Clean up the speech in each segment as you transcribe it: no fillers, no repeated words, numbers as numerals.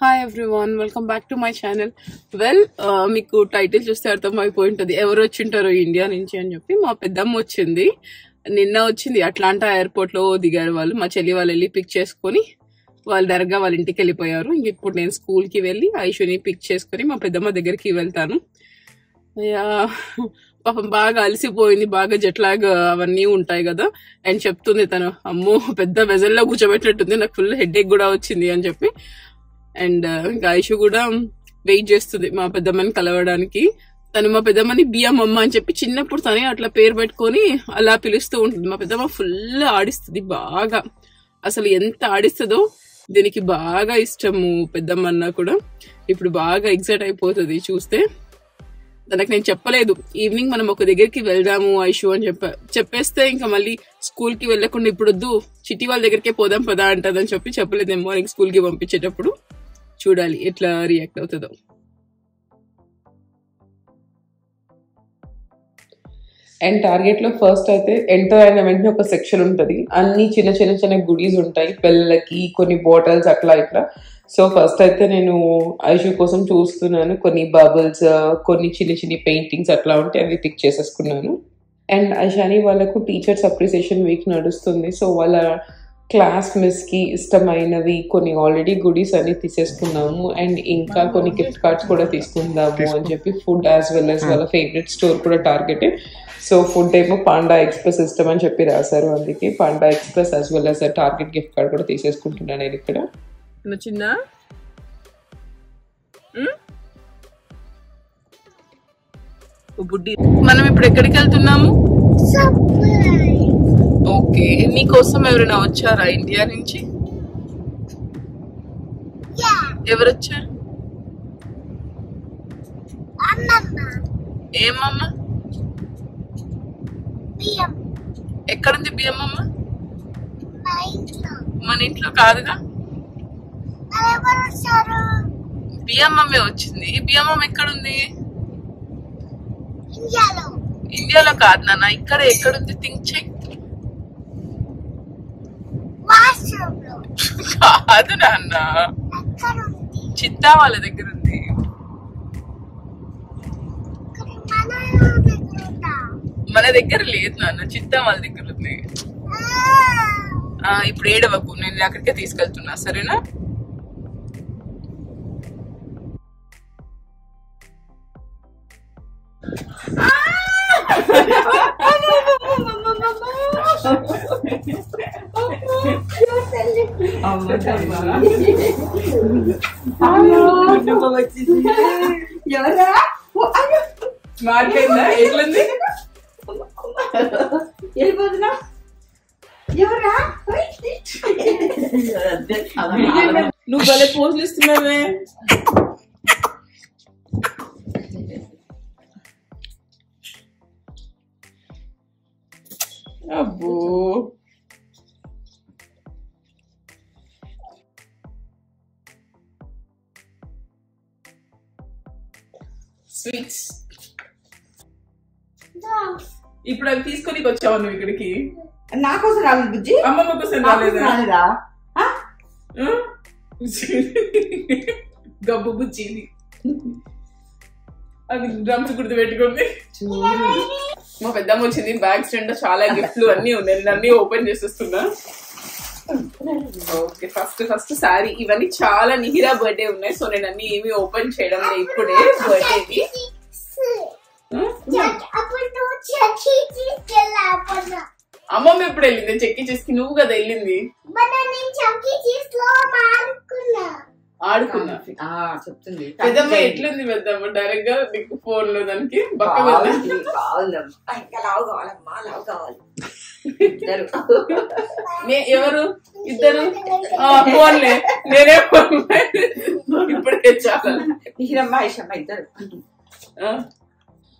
Hi everyone, welcome back to my channel. Well, మీకు title చూస్తే అర్థమైపోయి ఉంటుంది ఎవరు వచ్చింటారో ఇండియా నుంచి అని చెప్పి. మా పెద్దమ్మ వచ్చింది, నిన్న వచ్చింది. అట్లాంటా ఎయిర్పోర్ట్ లో దిగారు వాళ్ళు. మా చెల్లి వాళ్ళు వెళ్ళి పిక్ చేసుకుని వాళ్ళు డైరెక్ట్గా వాళ్ళ ఇంటికి వెళ్ళిపోయారు. ఇంక ఇప్పుడు నేను స్కూల్ కి వెళ్ళి ఐషుని పిక్ చేసుకుని మా పెద్దమ్మ దగ్గరికి వెళ్తాను. పాపం బాగా అలసిపోయింది, బాగా జెట్లాగ్ అవన్నీ ఉంటాయి కదా. అండ్ చెప్తుంది తను, అమ్మో పెద్ద వెజల్లో కూర్చోబెట్టినట్టుంది, నాకు ఫుల్ హెడేక్ కూడా వచ్చింది అని చెప్పి. అండ్ ఇంకా ఐషు కూడా వెయిట్ చేస్తుంది మా పెద్దమ్మని కలవడానికి. తను మా పెద్దమ్మని బియ్యమ్మ అని చెప్పి చిన్నప్పుడు తనే అట్లా పేరు పెట్టుకొని అలా పిలుస్తూ ఉంటుంది. మా పెద్దమ్మ ఫుల్ ఆడిస్తుంది బాగా, అసలు ఎంత ఆడిస్తుందో. దీనికి బాగా ఇష్టము పెద్దమ్మ అన్నా కూడా. ఇప్పుడు బాగా ఎక్సైట్ అయిపోతుంది చూస్తే. తనకు నేను చెప్పలేదు ఈవినింగ్ మనం ఒక దగ్గరికి వెళ్దాము ఐషు అని చెప్పేస్తే ఇంకా మళ్ళీ స్కూల్ కి వెళ్లకుండా ఇప్పుడు వద్దు చిట్టి వాళ్ళ దగ్గరికే పోదాం పదా అంటదని చెప్పి చెప్పలేదు. నేను మార్నింగ్ స్కూల్ కి పంపించేటప్పుడు చూడాలి ఎట్లా రియాక్ట్ అవుతుందో. అండ్ టార్గెట్ లో ఫస్ట్ అయితే ఎంటర్ అయిన వెంటనే ఒక సెక్షన్ ఉంటది, అన్ని చిన్న చిన్న చిన్న గుడీస్ ఉంటాయి పిల్లలకి, కొన్ని బాటిల్స్ అట్లా ఇట్లా. సో ఫస్ట్ అయితే నేను ఐషు కోసం చూస్తున్నాను, కొన్ని బబుల్స్, కొన్ని చిన్న చిన్న పెయింటింగ్స్ అట్లా ఉంటే అవి పిక్ చేసేసుకున్నాను. అండ్ ఐషాని వాళ్ళకు టీచర్స్ అప్రిసియేషన్ వీక్ నడుస్తుంది. సో వాళ్ళ క్లాస్ మిస్ కి ఇష్టమైనవి కొన్ని ఆల్రెడీ గుడీస్ అన్ని తీసేసుకున్నాము. అండ్ ఇంకా కొన్ని గిఫ్ట్ కార్డ్స్ కూడా తీసుకుందాము అని చెప్పి ఫుడ్ యాజ్ వెల్ యాజ్ వాళ్ళ ఫేవరెట్ స్టోర్ కూడా టార్గెట్. సో ఫుడ్ ఏమో పాండా ఎక్స్ప్రెస్ ఇష్టం అని చెప్పి రాశారు, అందుకే panda express as well as target gift card కూడా తీసేసుకుంటున్నాను నేను ఇక్కడ. చిన్న బుడ్డి, మనం ఇప్పుడు ఎక్కడికి వెళ్తున్నాము? ఓకే, నీకోసం ఎవరైనా వచ్చారా ఇండియా నుంచి? ఎవరు వచ్చారు? ఏమమ్మ? ఎక్కడుంది బియ్యమ్మ? మన ఇంట్లో కాదుగా, బియ్యమ్మే వచ్చింది. బియ్యమ్మ ఎక్కడుంది? ఇండియాలో కాదు నాన్న, ఇక్కడ ఎక్కడుంది? థింక్ చెక్. కాదు నాన్న, చిత్తా వాళ్ళ దగ్గర ఉంది. మన దగ్గర లేదు నాన్న, చిత్తా వాళ్ళ దగ్గర ఉంది. ఇప్పుడు ఏడవకు, నేను అక్కడికే తీసుకెళ్తున్నా, సరేనా? మాట్లాడిందా? ఎట్లుంది? నువ్వు భలే పోజులు ఇస్తున్నావే. అబ్బో, స్వీట్స్ ఇప్పుడు అవి తీసుకొని వచ్చావు నువ్వు ఇక్కడికి? నా కోసం రాలేదు బుజ్జి, అమ్మమ్మ కోసం రాలేదా? గబ్బు బుజ్జిది అది డ్రమ్స్ గుర్తు పెట్టుకోండి. మా పెద్దమ్మ వచ్చింది, బ్యాగ్స్ రెండు చాలా గిఫ్ట్లు అన్ని ఉన్నాయి, నేను అన్ని ఓపెన్ చేసేస్తున్నా. Okay, first sorry. ఇవన్నీ చాలా నిహిరా బర్త్డే ఉన్నాయి, సో నేను అన్ని ఏమి ఓపెన్ చేయడం లేదు ఇప్పుడే. బర్త్డేది అమ్మమ్మ ఎప్పుడు వెళ్ళింది చెక్కి చేసి? నువ్వు కదా వెళ్ళింది. ఆడుకున్నా చెప్తుంది పెద్దమ్మ. ఎట్లుంది పెద్దమ్మ? డైరెక్ట్ గా నీకు ఫోన్ లో దానికి ఎవరు ఇద్దరు ఫోన్లే, నేనే ఇప్పుడే చాలా.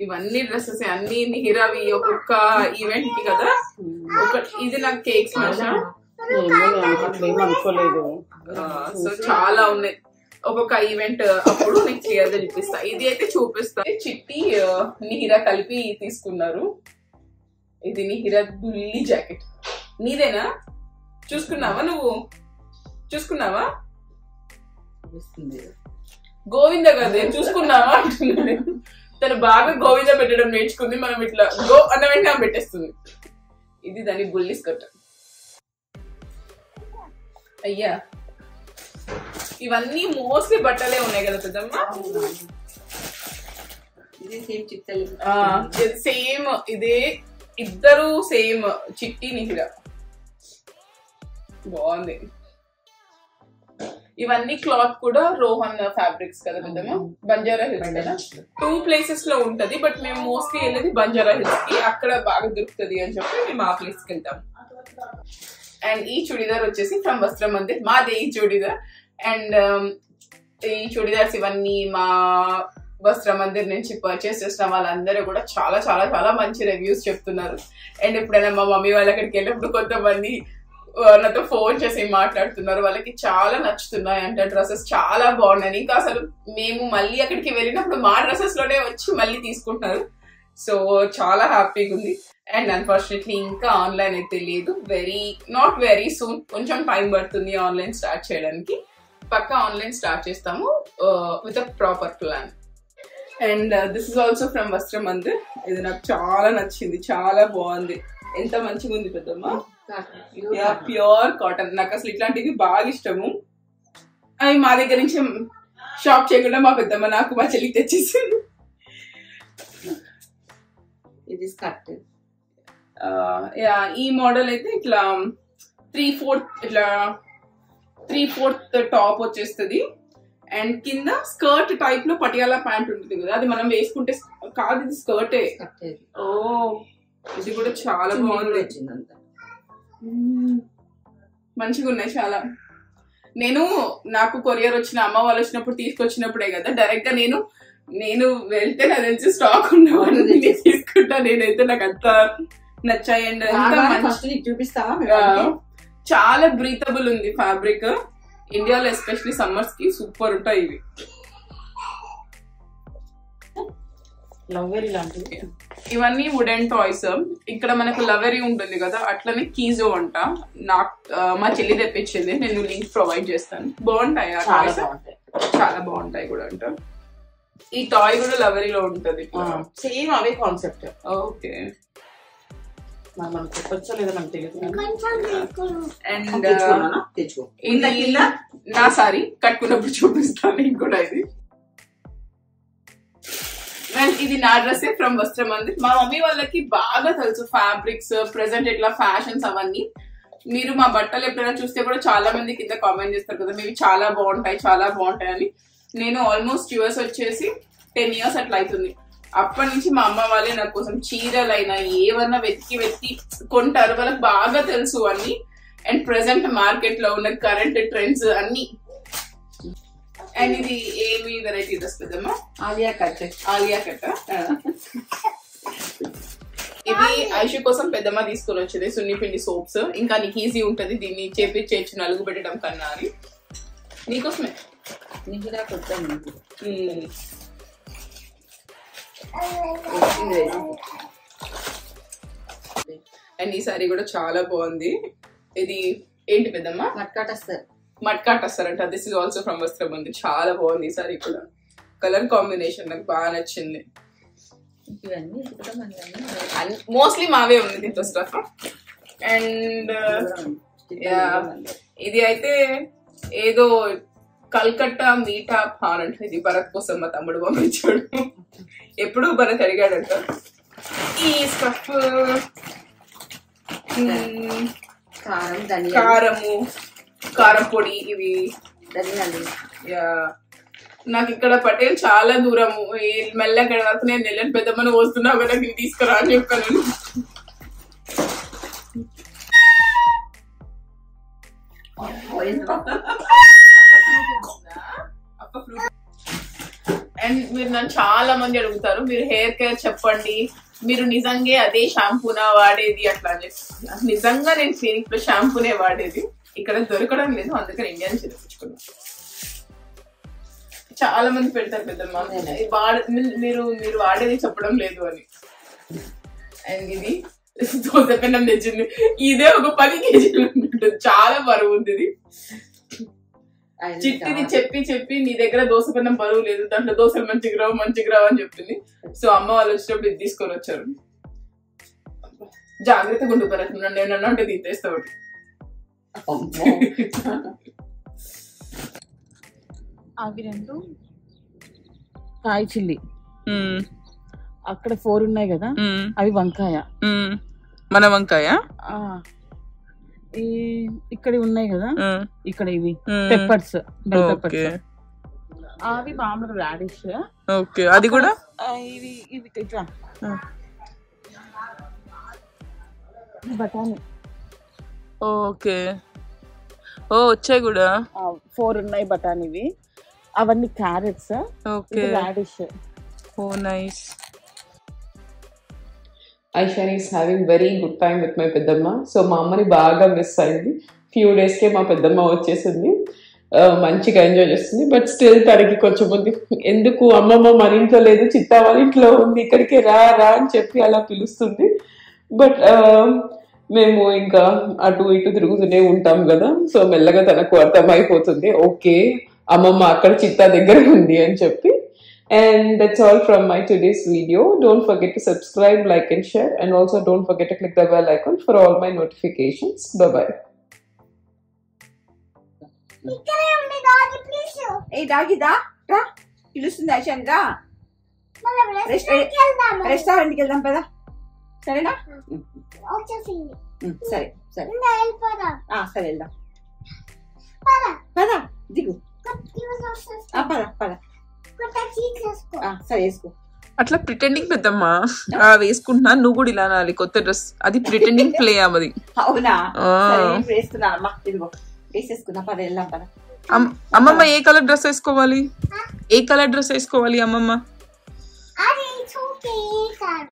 ఇవన్నీ డ్రెస్సెస్ అన్ని నిహిరావి, ఒక్కొక్క ఈవెంట్ కి కదా. ఇది నాకు కేక్స్ అనుకోలేదు. సో చాలా ఉన్నాయి, ఒక్కొక్క ఈవెంట్ అప్పుడు నేను క్లియర్ గా చూపిస్తా. ఇది అయితే చూపిస్తా. చిట్టి నిహిరా కలిపి తీసుకున్నారు. ఇది నిహిరా బుల్లి జాకెట్. నీదేనా? చూసుకున్నావా నువ్వు? చూసుకున్నావా? గోవింద కదా చూసుకున్నావా అంటున్నాను. తను బాగా గోవింద పెట్టడం నేర్చుకుంది. మనం ఇట్లా గో అన్న వెంటనే పెట్టేస్తుంది. ఇది దాని బుల్లి స్కర్ట్. అయ్యా ఇవన్నీ మోస్ట్లీ బట్టలే ఉన్నాయి కదా పెద్దమ్మ. సేమ్ ఇదే, ఇద్దరు సేమ్ చిట్టి నిహిర. బాగుంది. ఇవన్నీ క్లాత్ కూడా రోహన్ ఫ్యాబ్రిక్స్ కదా పెద్దమ్మ. బంజారా హిల్స్ కదా, 2 places లో ఉంటది. బట్ మేము మోస్ట్లీ వెళ్ళేది బంజారా హిల్స్ కి. అక్కడ బాగా దొరుకుతుంది అని చెప్పి మేము ఆ ప్లేస్ కి వెళ్తాం. అండ్ ఈ చుడిదార్ వచ్చేసి ఫ్రమ్ వస్త్ర మందిర్, మాదే ఈ చుడిదార్. అండ్ ఈ చుడిదార్స్ ఇవన్నీ మా వస్త్ర మందిర్ నుంచి పర్చేస్ చేసిన వాళ్ళందరూ కూడా చాలా చాలా చాలా మంచి రివ్యూస్ చెప్తున్నారు. అండ్ ఎప్పుడైనా మా మమ్మీ వాళ్ళ అక్కడికి వెళ్ళినప్పుడు కొంతమంది నాతో ఫోన్ చేసి మాట్లాడుతున్నారు, వాళ్ళకి చాలా నచ్చుతున్నాయి అంటే డ్రెస్సెస్ చాలా బాగున్నాయి. ఇంకా అసలు మేము మళ్ళీ అక్కడికి వెళ్ళినప్పుడు మా డ్రెస్సెస్ లోనే వచ్చి మళ్ళీ తీసుకుంటున్నారు. సో చాలా హ్యాపీగా ఉంది. అండ్ అన్ఫార్చునేట్లీ ఇంకా ఆన్లైన్ అయితే లేదు. నాట్ వెరీ సూన్, కొంచెం టైం పడుతుంది ఆన్లైన్ స్టార్ట్ చేయడానికి. పక్కా ఆన్లైన్ స్టార్ట్ చేస్తాము with a proper plan. And this is also from వస్త్ర మందిర్. ఇది నాకు చాలా నచ్చింది, చాలా బాగుంది. ఎంత మంచిగా ఉంది పెద్దమ్మ. Pure cotton. నాకు అసలు ఇట్లాంటివి బాగా ఇష్టము. అవి మా దగ్గర నుంచి షాప్ చేయకుండా మా పెద్దమ్మ నాకు మా చెల్లికి తెచ్చేసింది. ఇది స్కర్ట్. ఈ మోడల్ అయితే ఇట్లా 3/4 ఇట్లా 3/4 టాప్ వచ్చేస్తుంది. అండ్ కింద స్కర్ట్ టైప్ లో పటియాలా ప్యాంట్ ఉంటుంది కదా, అది మనం వేసుకుంటే కాదు, ఇది స్కర్టే. ఓ ఇది కూడా చాలా బాగుంది, మంచిగా ఉన్నాయి చాలా. నాకు కొరియర్ వచ్చిన అమ్మ వాళ్ళు వచ్చినప్పుడు తీసుకొచ్చినప్పుడే కదా డైరెక్ట్ గా నేను వెళ్తే నాకు తెలిసి స్టాక్ ఉన్నవాడిని తీసుకుంటా. నేనైతే నాకు అంత నచ్చాయి. అండ్ చూపిస్తావా? చాలా బ్రీతబుల్ ఉంది ఫ్యాబ్రిక్. ఇండియాలో ఎస్పెషలీ సమ్మర్స్ కి సూపర్ ఉంటాయి ఇవి. లవ్వెరీ లాంటివి. ఇవన్నీ వుడెన్ టాయ్స్. ఇక్కడ మనకు లవెరీ ఉంటుంది కదా, అట్లనే కీజో అంట. నాకు మా చెల్లి తెప్పించింది, నేను లింక్ ప్రొవైడ్ చేస్తాను. బాగుంటాయి ఆ టాయ్స్, చాలా బాగుంటాయి కూడా అంట. ఈ టాయ్ కూడా లవెరీలో ఉంటది, సేమ్ అవే కాన్సెప్ట్. ఓకే మనం చెప్పొచ్చా లేదా నాకు తెలియదు. అండ్ నా సారీ కట్టుకున్నప్పుడు చూపిస్తాను నీకు కూడా. ఇది నా డ్రెస్సే ఫ్రమ్ వస్త్ర మందిర్. మా మమ్మీ వాళ్ళకి బాగా తెలుసు ఫ్యాబ్రిక్స్, ప్రెసెంట్ ఇట్లా ఫ్యాషన్స్ అవన్నీ. మీరు మా బట్టలు ఎప్పుడైనా చూస్తే కూడా చాలా మంది కింద కామెంట్ చేస్తారు కదా, మేము చాలా బాగుంటాయి అని. నేను ఆల్మోస్ట్ యూఎస్ వచ్చేసి 10 years అట్లా అవుతుంది. అప్పటి నుంచి మా అమ్మ వాళ్ళే నా కోసం చీరలైనా ఏవన్నా వెతికి కొంటారు. వాళ్ళకి బాగా తెలుసు అన్ని. అండ్ ప్రెసెంట్ మార్కెట్ లో ఉన్న కరెంట్ ట్రెండ్స్ అన్ని. అండ్ ఇది ఏమి వెరైటీ డ్రెస్ పెద్దమ్మా? ఆలియా కట్. ఇది ఐషు కోసం పెద్దమ్మ తీసుకొని వచ్చింది, సున్నిపిండి సోప్స్. ఇంకా నీకు ఈజీ ఉంటది దీన్ని చేపించేయచ్చు నలుగు పెట్టడం కన్నా అని. నీకోసమే. అండ్ ఈ సారీ కూడా చాలా బాగుంది. ఇది ఏంటి పెద్దమ్మ? మట్కాట్ వస్తారంట. దిస్ ఇస్ ఆల్సో ఫ్రమ్ వస్త్ర మందిర్. చాలా బాగుంది ఈ సారీ కూడా. కలర్ కాంబినేషన్ నాకు బాగా నచ్చింది. మోస్ట్లీ మావే ఉంది దీంట్లో స్టఫ్. అండ్ ఇది అయితే ఏదో కల్కట్టా మీఠా పాన్ అంటే, ఇది భరత్ కోసం మా తమ్ముడు పంపించాడు. ఎప్పుడు భరత్ అడిగాడంట. ఈ స్టఫ్ కారం పొడి ఇవి. నాకు ఇక్కడ పటేల్ చాలా దూరము, మెల్లగా వరకు నేను వెళ్ళని పెద్దమ్మని వస్తున్నావు కదా నీకు తీసుకురా అని చెప్పాను. అండ్ మీరు నన్ను చాలా మంది అడుగుతారు, మీరు హెయిర్ కేర్ చెప్పండి, మీరు నిజంగా అదే షాంపూనా వాడేది అట్లా అని. నిజంగా నేను క్లినిక్ లో షాంపూనే వాడేది, ఇక్కడ దొరకడం లేదు, అందుకని ఇండియా నుంచి తెప్పించుకున్నా. చాలా మంది పెడతారు పెద్దమ్మ మీరు వాడేది చెప్పడం లేదు అని. అండ్ ఇది దోశ పెన్నం తెచ్చింది, ఇదే ఒక 10 kg ఉంటుంది, చాలా బరువు ఉంది ఇది. చిట్టిది చెప్పి చెప్పి నీ దగ్గర దోశ కన్నా బరువు లేదు, దాంట్లో దోశలు మంచిగా రావు అని చెప్పింది. సో అమ్మ వాళ్ళు వచ్చినప్పుడు ఇది తీసుకొని వచ్చారు. జాగ్రత్తగా ఉండు భరత్, నన్ను ఏమన్నా అంటే తీసేస్తా ఒకటి. అవి 2 కాయ చిల్లి, అక్కడ 4 ఉన్నాయి కదా అవి వంకాయ, మన వంకాయ. ఇక్కడ ఉన్నాయి కదా ఇక్కడ ఇవి పెప్పర్స్, బెల్ పెప్పర్స్. అవి మామూలుగా రాడిష్. ఓకే, అది కూడా ఇవి ఇవి ఇట్లా బఠానీ. ఓకే, ఓ వచ్చాయి కూడా 4 ఉన్నాయి బఠానీవి. అవన్నీ carrots. Okay, radish. Oh nice. Aishani is having very good time with my పెద్దమ్మ. సో మా అమ్మని బాగా మిస్ అయింది. ఫ్యూ డేస్కే మా పెద్దమ్మ వచ్చేసింది, మంచిగా ఎంజాయ్ చేస్తుంది. బట్ స్టిల్ తనకి కొంచెం ఉంది, ఎందుకు అమ్మమ్మ మన ఇంట్లో లేదు, చిత్తా వాళ్ళ ఇంట్లో ఉంది, ఇక్కడికి రా రా అని చెప్పి అలా పిలుస్తుంది. బట్ మేము ఇంకా అటు ఇటు తిరుగుతూనే ఉంటాం కదా, సో మెల్లగా తనకు అర్థమైపోతుంది, ఓకే అమ్మమ్మ అక్కడ చిత్తా దగ్గర ఉంది అని చెప్పి. And that's all from my today's video. Don't forget to subscribe, like and share, and also don't forget to click the bell icon for all my notifications. Bye bye. Hey doggy da ra పిలుస్తుంది ఐషాన్ రా, restaurant కి వెళ్దాం పదా, సరేనా? సరే సరే సరే వెళ్దాం పదా, దిగు పద పద. సరే వేసుకో. అట్లా ప్రిటెండింగ్ పెద్దమ్మా వేసుకుంటున్నా, నువ్వు కూడా ఇలా అనాలి. కొత్త డ్రెస్ అది ప్రిటెండింగ్ ప్లే అమ్మది. అవునా, వేస్తున్నా అమ్మా, ఇదిగో వేసేసుకున్నా, పద వెళ్దాం పద. అమ్మమ్మ ఏ కలర్ డ్రెస్ వేసుకోవాలి, ఏ కలర్ డ్రెస్ వేసుకోవాలి అమ్మమ్మ?